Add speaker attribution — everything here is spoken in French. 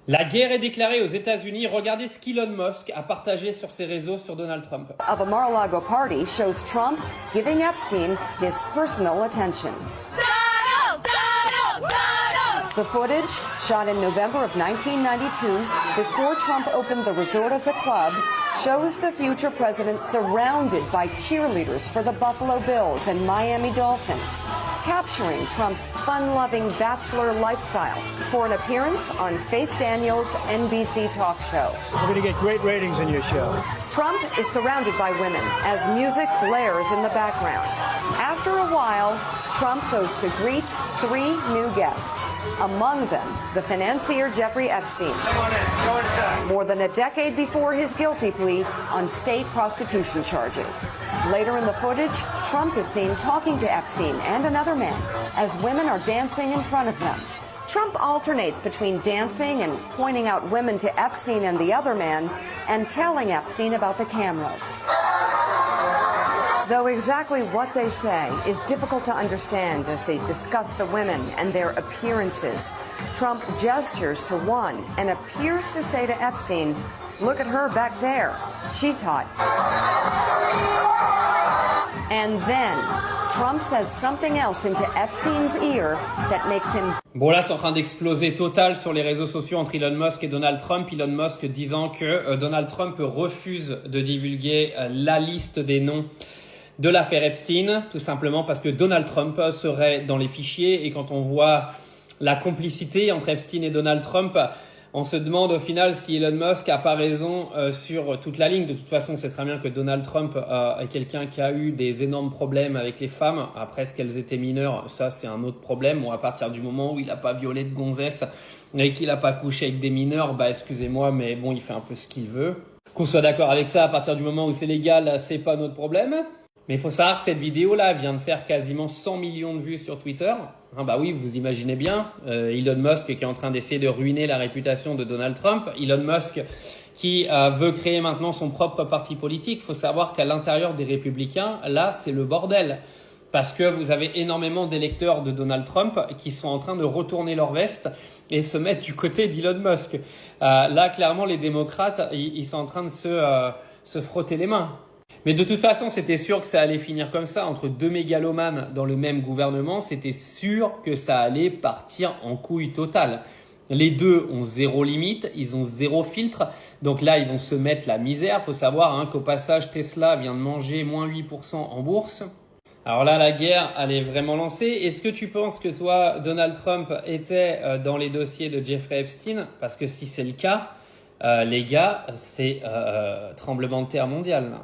Speaker 1: La guerre est déclarée aux États-Unis. Regardez ce qu'Elon Musk a partagé sur ses réseaux sur Donald Trump.
Speaker 2: Of a Mar-a-Lago party shows Trump giving Epstein his personal attention. The footage, shot in November of 1992, before Trump opened the resort as a club, shows the future president surrounded by cheerleaders for the Buffalo Bills and Miami Dolphins, capturing Trump's fun-loving bachelor lifestyle for an appearance on Faith Daniels' NBC talk show.
Speaker 3: We're going to get great ratings in your show.
Speaker 2: Trump is surrounded by women as music blares in the background. After a while, Trump goes to greet 3 new guests, among them the financier Jeffrey Epstein.
Speaker 3: Come on in. Go inside.
Speaker 2: More than a decade before his guilty plea on state prostitution charges. Later in the footage, Trump is seen talking to Epstein and another man as women are dancing in front of them. Trump alternates between dancing and pointing out women to Epstein and the other man and telling Epstein about the cameras. Though exactly what they say is difficult to understand as they discuss the women and their appearances, Trump gestures to one and appears to say to Epstein, "Look at her back there. She's hot." And then Trump says something else into Epstein's ear that makes him...
Speaker 1: Bon, là, c'est en train d'exploser total sur les réseaux sociaux entre Elon Musk et Donald Trump. Elon Musk disant que Donald Trump refuse de divulguer la liste des noms de l'affaire Epstein, tout simplement parce que Donald Trump serait dans les fichiers. Et quand on voit la complicité entre Epstein et Donald Trump, on se demande au final si Elon Musk a pas raison sur toute la ligne. De toute façon, on sait très bien que Donald Trump est quelqu'un qui a eu des énormes problèmes avec les femmes. Après, est-ce qu'elles étaient mineures, ça c'est un autre problème. Bon, à partir du moment où il n'a pas violé de gonzesse et qu'il n'a pas couché avec des mineurs, bah excusez-moi, mais bon, il fait un peu ce qu'il veut. Qu'on soit d'accord avec ça, à partir du moment où c'est légal, c'est pas notre problème. Mais il faut savoir que cette vidéo-là vient de faire quasiment 100 millions de vues sur Twitter. Hein, bah oui, vous imaginez bien, Elon Musk qui est en train d'essayer de ruiner la réputation de Donald Trump. Elon Musk qui veut créer maintenant son propre parti politique. Il faut savoir qu'à l'intérieur des Républicains, là, c'est le bordel. Parce que vous avez énormément d'électeurs de Donald Trump qui sont en train de retourner leur veste et se mettre du côté d'Elon Musk. Là, clairement, les démocrates, ils sont en train de se frotter les mains. Mais de toute façon, c'était sûr que ça allait finir comme ça. Entre deux mégalomanes dans le même gouvernement, c'était sûr que ça allait partir en couille totale. Les deux ont zéro limite, ils ont zéro filtre. Donc là, ils vont se mettre la misère. Faut savoir qu'au passage, Tesla vient de manger moins 8% en bourse. Alors là, la guerre, elle est vraiment lancée. Est-ce que tu penses que soit Donald Trump était dans les dossiers de Jeffrey Epstein? Parce que si c'est le cas, les gars, c'est tremblement de terre mondial là.